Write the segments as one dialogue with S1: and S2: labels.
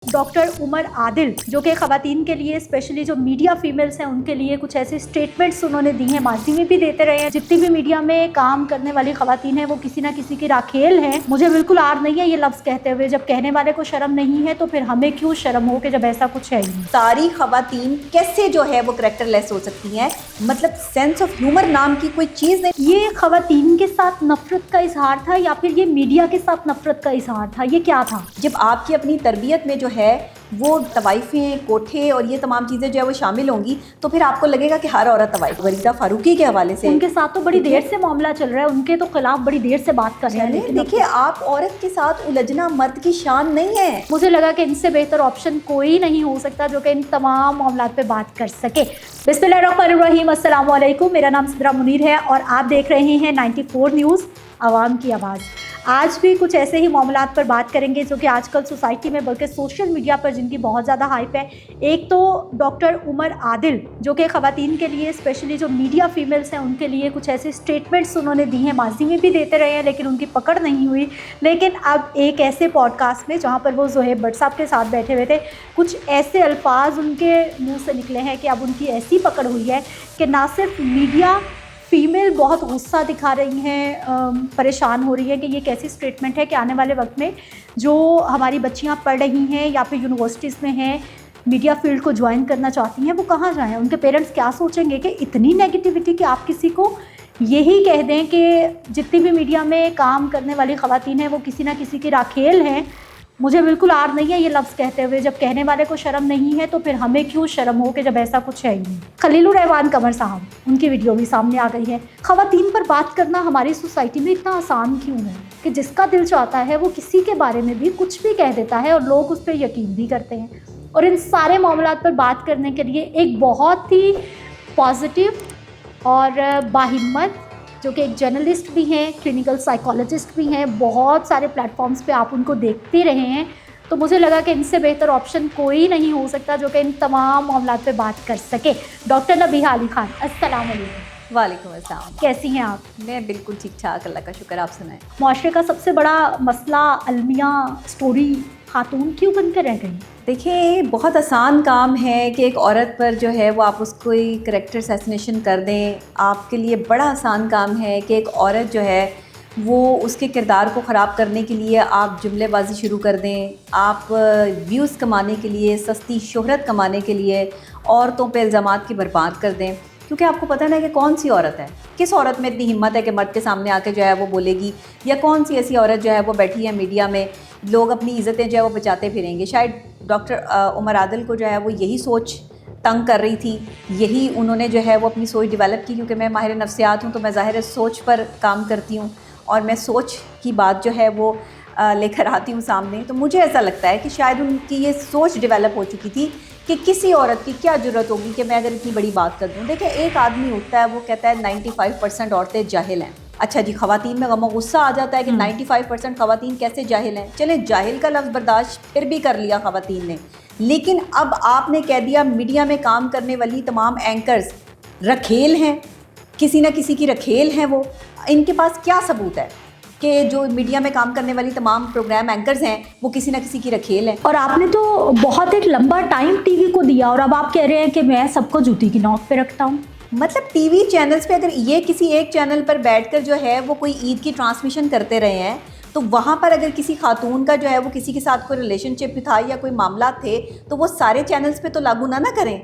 S1: Doctor Umar Adil जो कि ख़वातीन के लिए स्पेशली जो मीडिया फीमेल्स हैं उनके लिए कुछ ऐसे स्टेटमेंट्स उन्होंने दी हैं, माजी में भी देते रहे हैं। जितनी भी मीडिया में काम करने वाली ख़वातीन हैं वो किसी ना किसी की राखेल हैं। मुझे बिल्कुल आर नहीं है ये लफ्ज़ कहते हुए, जब कहने वाले को शर्म नहीं है तो फिर हमें क्यों शर्म हो कि जब ऐसा कुछ है ही।
S2: सारी ख़वातीन कैसे जो है वो करैक्टरलेस हो सकती हैं, मतलब सेंस ऑफ ह्यूमर नाम की कोई चीज़ नहीं।
S1: ये ख़वातीन के साथ नफरत का इजहार था या फिर ये मीडिया के साथ नफरत का इजहार था, ये क्या था?
S2: जब आपकी अपनी तरबियत में जो है वो तवाइफ़ें, कोठे और ये तमाम चीज़ें जो है वो शामिल होंगी तो फिर आपको लगेगा कि हर औरत तवाइफ। वरीदा फारूकी के हवाले से
S1: उनके साथ तो बड़ी देर से मामला चल रहा है, उनके तो खिलाफ बड़ी देर से बात कर रहे हैं। लेकिन
S2: देखिए, आप औरत के साथ उलझना मर्द की शान नहीं है।
S1: मुझे लगा कि इनसे बेहतर ऑप्शन कोई नहीं हो सकता जो कि इन तमाम मामलात पे बात कर सके। बिस्मिल्लाहिर्रहमानिर्रहीम, अस्सलाम वालेकुम। मेरा नाम सिद्रा मुनीर है और आप देख रहे हैं 94 न्यूज़, आवाम की आवाज़। आज भी कुछ ऐसे ही मामलात पर बात करेंगे जो कि आजकल सोसाइटी में बल्कि सोशल मीडिया पर जिनकी बहुत ज़्यादा हाइप है। एक तो डॉक्टर उमर आदिल जो कि ख़वातीन के लिए स्पेशली जो मीडिया फीमेल्स हैं उनके लिए कुछ ऐसे स्टेटमेंट्स उन्होंने दी हैं, माजी में भी देते रहे हैं लेकिन उनकी पकड़ नहीं हुई। लेकिन अब एक ऐसे पॉडकास्ट में जहाँ पर वो ज़ोहेब भट्ट साहब के साथ बैठे हुए थे, कुछ ऐसे अल्फाज उनके मुँह से निकले हैं कि अब उनकी ऐसी पकड़ हुई है कि ना सिर्फ मीडिया फ़ीमेल बहुत गुस्सा दिखा रही हैं, परेशान हो रही है कि ये कैसी स्टेटमेंट है कि आने वाले वक्त में जो हमारी बच्चियां पढ़ रही हैं या फिर यूनिवर्सिटीज़ में हैं, मीडिया फील्ड को ज्वाइन करना चाहती हैं, वो कहाँ जाएं? उनके पेरेंट्स क्या सोचेंगे कि इतनी नेगेटिविटी कि आप किसी को यही कह दें कि जितनी भी मीडिया में काम करने वाली ख़वातीन हैं वो किसी ना किसी की राखेल हैं। मुझे बिल्कुल आर नहीं है ये लफ्ज़ कहते हुए, जब कहने वाले को शर्म नहीं है तो फिर हमें क्यों शर्म हो कि जब ऐसा कुछ है ही नहीं। खलीलुर रहमान कमर साहब, उनकी वीडियो भी सामने आ गई है। ख़वातीन पर बात करना हमारी सोसाइटी में इतना आसान क्यों है कि जिसका दिल चाहता है वो किसी के बारे में भी कुछ भी कह देता है और लोग उस पर यकीन भी करते हैं। और इन सारे मामलात पर बात करने के लिए एक बहुत ही पॉजिटिव और बाहिम्मत जो कि एक जर्नलिस्ट भी हैं, क्लिनिकल साइकोलॉजिस्ट भी हैं, बहुत सारे प्लेटफॉर्म्स पे आप उनको देखते रहे हैं, तो मुझे लगा कि इनसे बेहतर ऑप्शन कोई नहीं हो सकता जो कि इन तमाम मामलात पे बात कर सके। डॉक्टर नबीहा अली खान, अस्सलाम वालेकुम।
S2: वालेकुम अस्सलाम।
S1: कैसी हैं आप?
S2: मैं बिल्कुल ठीक ठाक, अल्लाह का शुक्र। आप सुनाएं।
S1: मुआशरे का सबसे बड़ा मसला अलमिया स्टोरी खातून क्यों बनकर रह गई?
S2: देखिए, बहुत आसान काम है कि एक औरत पर जो है वो आप उसको करैक्टर असैसिनेशन कर दें। आपके लिए बड़ा आसान काम है कि एक औरत जो है वो उसके किरदार को ख़राब करने के लिए आप जुमलेबाजी शुरू कर दें। आप व्यूज़ कमाने के लिए, सस्ती शोहरत कमाने के लिए औरतों पे इल्ज़ामात की बर्बाद कर दें, क्योंकि आपको पता नहीं कि कौन सी औरत है, किस औरत में इतनी हिम्मत है कि मर्द के सामने आके जो है वो बोलेगी, या कौन सी ऐसी औरत जो है वो बैठी है मीडिया में, लोग अपनी इज़्ज़तें जो है वो बचाते फिरेंगे। शायद डॉक्टर उमर आदिल को जो है वो यही सोच तंग कर रही थी, यही उन्होंने जो है वो अपनी सोच डेवलप की। क्योंकि मैं माहिर नफ्सियात हूँ तो मैं ज़ाहिर सोच पर काम करती हूँ और मैं सोच की बात जो है वो लेकर आती हूँ सामने। तो मुझे ऐसा लगता है कि शायद उनकी ये सोच डेवलप हो चुकी थी कि किसी औरत की क्या ज़रूरत होगी कि मैं अगर इतनी बड़ी बात कर दूँ। देखिए, एक आदमी उठता है वो कहता है 95% औरतें जाहिल हैं। अच्छा जी, ख़वातीन में गम गुस्सा आ जाता है कि 95% ख़वातीन कैसे जाहिल हैं। चले, जाहिल का लफ्ज़ बर्दाश्त फिर भी कर लिया ख़वातीन ने, लेकिन अब आपने कह दिया मीडिया में काम करने वाली तमाम एंकर्स रखेल हैं, किसी न किसी की रखेल हैं। वो इनके पास क्या सबूत है कि जो मीडिया में काम करने वाली तमाम प्रोग्राम एंकर्स हैं वो किसी न किसी की रखेल हैं?
S1: और आपने तो बहुत एक लंबा टाइम टीवी को दिया और अब आप कह रहे हैं कि मैं सबको जूती की नोक पे रखता हूँ।
S2: मतलब टीवी चैनल्स पे अगर ये किसी एक चैनल पर बैठकर जो है वो कोई ईद की ट्रांसमिशन करते रहे हैं तो वहाँ पर अगर किसी खातून का जो है वो किसी के साथ कोई रिलेशनशिप था या कोई मामला थे तो वो सारे चैनल्स पे तो लागू ना करें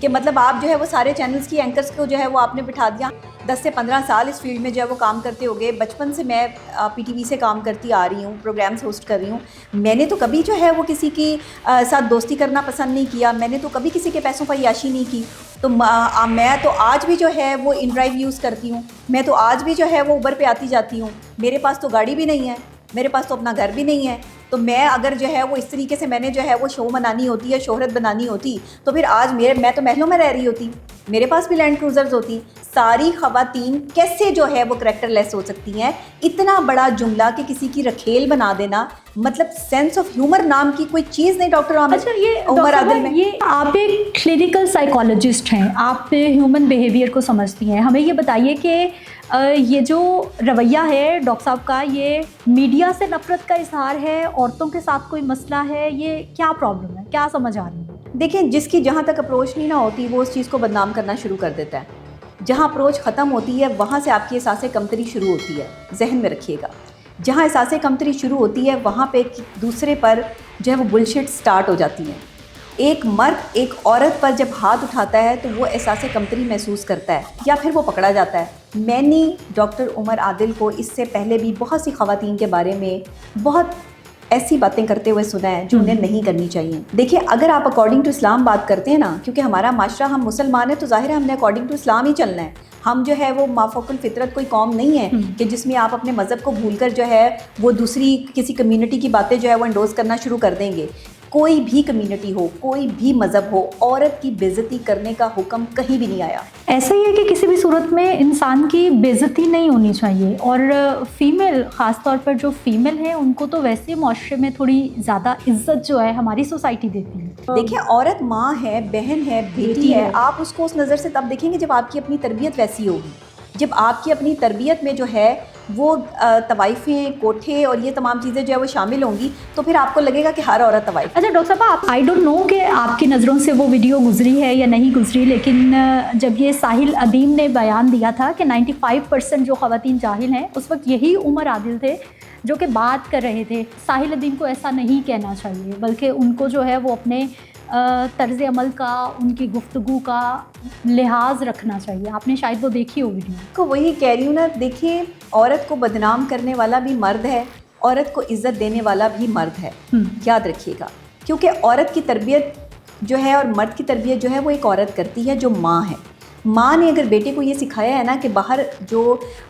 S2: कि मतलब आप जो है वो सारे चैनल्स की एंकर्स को जो है वो आपने बिठा दिया। 10 से 15 साल इस फील्ड में जो है वो काम करते हो गए। बचपन से मैं पीटीवी से काम करती आ रही हूँ, प्रोग्राम्स होस्ट कर रही हूँ। मैंने तो कभी जो है वो किसी की साथ दोस्ती करना पसंद नहीं किया, मैंने तो कभी किसी के पैसों पर याशी नहीं की। तो मैं तो आज भी जो है वो इनड्राइव यूज़ करती हूँ, मैं तो आज भी जो है वो उबर पे आती जाती हूँ। मेरे पास तो गाड़ी भी नहीं है, मेरे पास तो अपना घर भी नहीं है। तो मैं अगर जो है वो इस तरीके से मैंने जो है वो शो बनानी होती है, शोहरत बनानी होती, तो फिर आज मैं तो महलों में रह रही होती, मेरे पास भी लैंड क्रूज़र्स होती। सारी ख़वातीन कैसे जो है वो करैक्टरलेस हो सकती हैं? इतना बड़ा जुमला कि किसी की रखेल बना देना, मतलब सेंस ऑफ ह्यूमर नाम की कोई चीज़ नहीं डॉक्टर आमिर।
S1: अच्छा, ये उमर आदिल में, ये आप एक क्लिनिकल साइकोलॉजिस्ट हैं, आप ह्यूमन बिहेवियर को समझती हैं। हमें ये बताइए कि ये जो रवैया है डॉक्टर साहब का, ये मीडिया से नफ़रत का इजहार है औरतों के साथ कोई मसला है, ये क्या प्रॉब्लम है, क्या समझ आ रही है?
S2: देखिए, जिसकी जहाँ तक अप्रोच नहीं ना होती वो उस चीज़ को बदनाम करना शुरू कर देता है। जहाँ अप्रोच ख़त्म होती है वहाँ से आपकी एहसास कमतरी शुरू होती है, जहन में रखिएगा। जहाँ एहसास कमतरी शुरू होती है वहाँ पे दूसरे पर जो है वो बुलशिट स्टार्ट हो जाती है। एक मर्द एक औरत पर जब हाथ उठाता है तो वो एहसास कमतरी महसूस करता है या फिर वो पकड़ा जाता है। मैंने डॉक्टर उमर आदिल को इससे पहले भी बहुत सी ख़वातीन के बारे में बहुत ऐसी बातें करते हुए सुना है जो उन्हें नहीं करनी चाहिए। देखिए, अगर आप अकॉर्डिंग टू इस्लाम बात करते हैं ना, क्योंकि हमारा माशरा, हम मुसलमान हैं तो जाहिर है हमने अकॉर्डिंग टू इस्लाम ही चलना है। हम जो है वो माफ़ौकुल फितरत कोई कौम नहीं है कि जिसमें आप अपने मज़हब को भूलकर जो है वो दूसरी किसी कम्युनिटी की बातें जो है वो एंडोर्स करना शुरू कर देंगे। कोई भी कम्युनिटी हो, कोई भी मज़हब हो, औरत की बेइज्जती करने का हुक्म कहीं भी नहीं आया।
S1: ऐसा ही है कि किसी भी सूरत में इंसान की बेइज्जती नहीं होनी चाहिए, और फीमेल, ख़ास तौर पर जो फीमेल है उनको तो वैसे माशरे में थोड़ी ज़्यादा इज्जत जो है हमारी सोसाइटी देती है।
S2: देखिए, औरत माँ है, बहन है, बेटी है। आप उसको उस नज़र से तब देखेंगे जब आपकी अपनी तरबियत वैसी होगी, जब आपकी अपनी तरबियत में जो है वो तवाइफ़ें, कोठे और ये तमाम चीज़ें जो है वो शामिल होंगी, तो फिर आपको लगेगा कि हर औरत तवाइफ।
S1: अच्छा डॉक्टर साहब, आप, आई डोंट नो कि आपकी नज़रों से वो वीडियो गुजरी है या नहीं गुजरी, लेकिन जब ये साहिल अदीम ने बयान दिया था कि 95% जो ख़वातीन जाहिल हैं, उस वक्त यही उमर आदिल थे जो कि बात कर रहे थे। साहिल अदीम को ऐसा नहीं कहना चाहिए, बल्कि उनको जो है वो अपने तर्ज़ अमल का, उनकी गुफ्तगू का लिहाज रखना चाहिए। आपने शायद वो देखी हो वीडियो।
S2: तो वही कह रही हूँ ना, देखिए, औरत को बदनाम करने वाला भी मर्द है, औरत को इज़्ज़त देने वाला भी मर्द है, याद रखिएगा। क्योंकि औरत की तरबियत जो है और मर्द की तरबियत जो है वो एक औरत करती है जो माँ है। माँ ने अगर बेटे को ये सिखाया है ना कि बाहर जो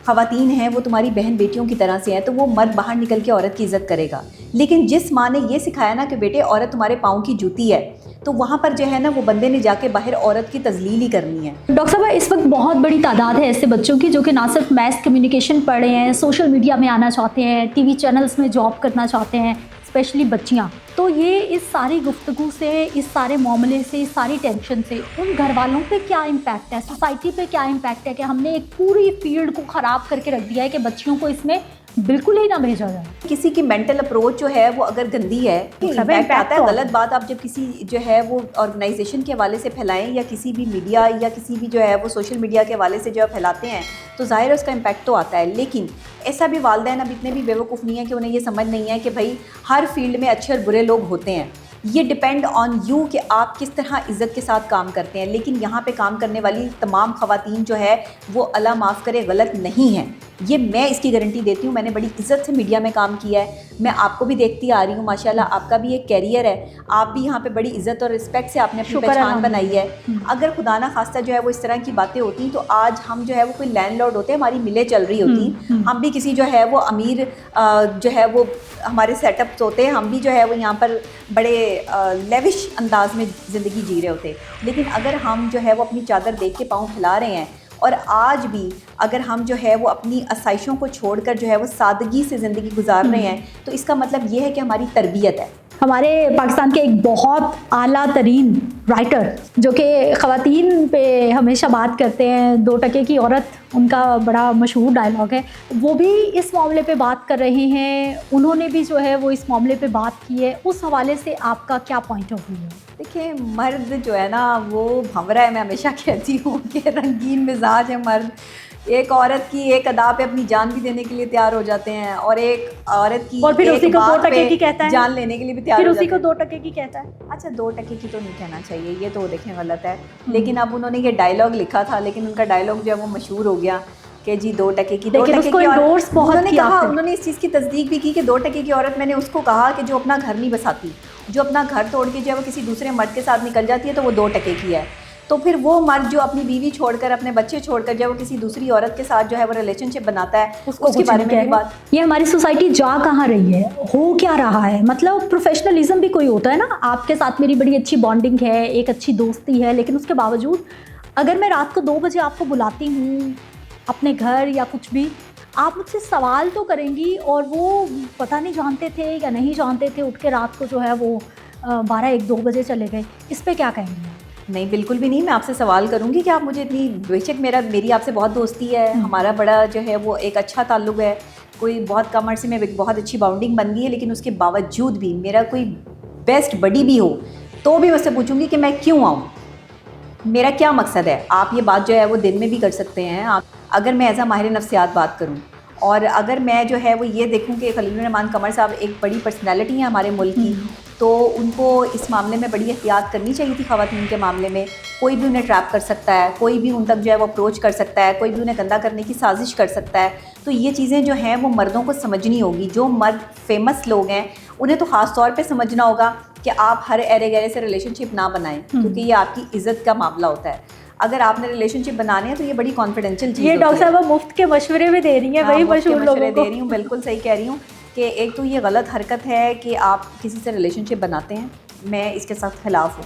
S2: ख़वातीन हैं वो तुम्हारी बहन बेटियों की तरह से हैं, तो वो मर्द बाहर निकल के औरत की इज़्ज़त करेगा। लेकिन जिस माँ ने ये सिखाया ना कि बेटे औरत तुम्हारे पाँव की जूती है, तो वहाँ पर जो है ना वो बंदे ने जाके बाहर औरत की तजलील ही करनी है।
S1: डॉक्टर साहब, इस वक्त बहुत बड़ी तादाद है ऐसे बच्चों की जो कि ना सिर्फ मैथ कम्युनिकेशन पढ़ रहे हैं, सोशल मीडिया में आना चाहते हैं, टीवी चैनल्स में जॉब करना चाहते हैं, स्पेशली बच्चियाँ। तो ये इस सारी गुफ्तगू से, इस सारे मामले से, इस सारी टेंशन से उन घर वालों पे क्या इम्पैक्ट है, सोसाइटी पे क्या इम्पैक्ट है कि हमने एक पूरी फील्ड को ख़राब करके रख दिया है कि बच्चियों को इसमें बिल्कुल ही ना भेजा जाए।
S2: किसी की मेंटल अप्रोच जो है वो अगर गंदी है, इम्पैक्ट आता है। गलत बात आप जब किसी जो है वो ऑर्गेनाइजेशन के हवाले से फैलाएं या किसी भी मीडिया या किसी भी जो है वो सोशल मीडिया के हवाले से जो है फैलाते हैं, तो ज़ाहिर है उसका इम्पैक्ट तो आता है। लेकिन ऐसा भी वालिदैन अब इतने भी बेवकूफ़ नहीं है कि उन्हें ये समझ नहीं है कि भाई हर फील्ड में अच्छे और बुरे लोग होते हैं। ये डिपेंड ऑन यू कि आप किस तरह इज़्ज़त के साथ काम करते हैं। लेकिन यहाँ पे काम करने वाली तमाम ख़वातीन जो है वो अल्लाह माफ़ करे गलत नहीं है, ये मैं इसकी गारंटी देती हूँ। मैंने बड़ी इज़्ज़त से मीडिया में काम किया है, मैं आपको भी देखती आ रही हूँ, माशाल्लाह आपका भी एक कैरियर है, आप भी यहाँ पे बड़ी इज़्ज़त और रिस्पेक्ट से आपने अपनी पहचान बनाई है। अगर खुदा ना खास्ता जो है वो इस तरह की बातें होती तो आज हम जो है वो कोई लैंडलॉर्ड होते, हमारी मिलें चल रही होती, हम भी किसी जो है वो अमीर जो है वो हमारे सेटअप्स होते, हम भी जो है वो यहाँ पर बड़े लेविश अंदाज में ज़िंदगी जी रहे होते। लेकिन अगर हम जो है वो अपनी चादर देख के पाँव फैला रहे हैं और आज भी अगर हम जो है वो अपनी आसाइशों को छोड़कर जो है वो सादगी से ज़िंदगी गुजार रहे हैं, तो इसका मतलब ये है कि हमारी तरबियत है।
S1: हमारे पाकिस्तान के एक बहुत आला तरीन राइटर जो कि ख़वातीन पे हमेशा बात करते हैं, 2 टके की औरत उनका बड़ा मशहूर डायलॉग है, वो भी इस मामले पे बात कर रहे हैं। उन्होंने भी जो है वो इस मामले पे बात की है। उस हवाले से आपका क्या पॉइंट ऑफ व्यू है?
S2: देखिए, मर्द जो है ना वो भंवरा है। मैं हमेशा कहती हूँ कि रंगीन मिजाज है मर्द। एक औरत की एक अदा पे अपनी जान भी देने के लिए तैयार हो जाते हैं और एक औरत की
S1: और फिर उसी को 2 टके की कहता है,
S2: जान लेने के लिए भी तैयार हो
S1: फिर
S2: जाते
S1: उसी को 2 टके की कहता है।
S2: अच्छा, 2 टके की तो नहीं कहना चाहिए, ये तो देखें गलत है। लेकिन अब उन्होंने ये डायलॉग लिखा था, लेकिन उनका डायलॉग जो है वो मशहूर हो गया कि जी 2 टके की, 2 टके की औरत। उन्होंने कहा, उन्होंने इस चीज़ की तस्दीक भी की कि 2 टके की औरत, मैंने उसको कहा कि जो अपना घर नहीं बसाती, जो अपना घर तोड़ के जो है वो किसी दूसरे मर्द के साथ निकल जाती है, तो वो 2 टके की है। तो फिर वो मर्द जो अपनी बीवी छोड़कर, अपने बच्चे छोड़कर जो है वो किसी दूसरी औरत के साथ जो है वो रिलेशनशिप बनाता है, उसके बारे में भी बात।
S1: ये हमारी सोसाइटी जा कहाँ रही है, हो क्या रहा है? मतलब प्रोफेशनलिज्म भी कोई होता है ना, आपके साथ मेरी बड़ी अच्छी बॉन्डिंग है, एक अच्छी दोस्ती है, लेकिन उसके बावजूद अगर मैं रात को 2 बजे आपको बुलाती हूँ अपने घर या कुछ भी, आप मुझसे सवाल तो करेंगी, और वो पता नहीं जानते थे या नहीं जानते थे, उठ के रात को जो है वो 12-1-2 बजे चले गए। इस पर क्या कहेंगे?
S2: नहीं, बिल्कुल भी नहीं। मैं आपसे सवाल करूंगी कि आप मुझे इतनी, बेशक मेरी आपसे बहुत दोस्ती है, हमारा बड़ा जो है वो एक अच्छा ताल्लुक़ है, कोई बहुत कम अरसे में एक बहुत अच्छी बाउंडिंग बन गई है, लेकिन उसके बावजूद भी मेरा कोई बेस्ट बडी भी हो तो भी मैं उससे पूछूंगी कि मैं क्यों आऊँ, मेरा क्या मकसद है। आप ये बात जो है वो दिन में भी कर सकते हैं। आप अगर मैं एज आ माहिर नफ्सियात बात करूँ और अगर मैं जो है वो ये देखूं कि खलीलुर्रहमान कमर साहब एक बड़ी पर्सनैलिटी है हमारे मुल्क की, तो उनको इस मामले में बड़ी एहतियात करनी चाहिए थी। ख़वातीन के मामले में कोई भी उन्हें ट्रैप कर सकता है, कोई भी उन तक जो है वो अप्रोच कर सकता है, कोई भी उन्हें गंदा करने की साजिश कर सकता है। तो ये चीज़ें जो हैं वो मर्दों को समझनी होगी। जो मर्द फेमस लोग हैं उन्हें तो ख़ास तौर पे समझना होगा कि आप हर एरे गहरे से रिलेशनशिप ना बनाएं, क्योंकि ये आपकी इज़्ज़त का मामला होता है। अगर आपने रिलेशनशिप बनाने हैं तो ये बड़ी कॉन्फिडेंशियल चीज़।
S1: ये डॉक्टर साहब मुफ्त के मशवरे भी दे रही हैं, वही मशहूर लोगों को
S2: दे रही हूँ। बिल्कुल सही कह रही हूँ कि एक तो ये गलत हरकत है कि आप किसी से रिलेशनशिप बनाते हैं, मैं इसके साथ खिलाफ हूँ,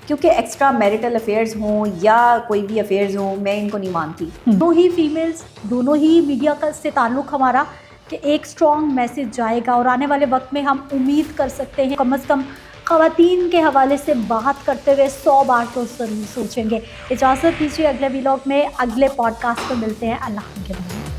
S2: क्योंकि एक्स्ट्रा मैरिटल अफेयर्स हों या कोई भी अफेयर्स हों, मैं इनको नहीं मानती।
S1: दोनों ही फीमेल्स, दोनों ही मीडिया का से ताल्लुक़ हमारा कि एक स्ट्रॉन्ग मैसेज जाएगा और आने वाले वक्त में हम उम्मीद कर सकते हैं कम से कम ख़वातीन के हवाले से बात करते हुए 100 बार तो ज़रूर सोचेंगे। इजाज़त दीजिए, अगले व्लॉग में अगले पॉडकास्ट पर मिलते हैं। अल्लाह के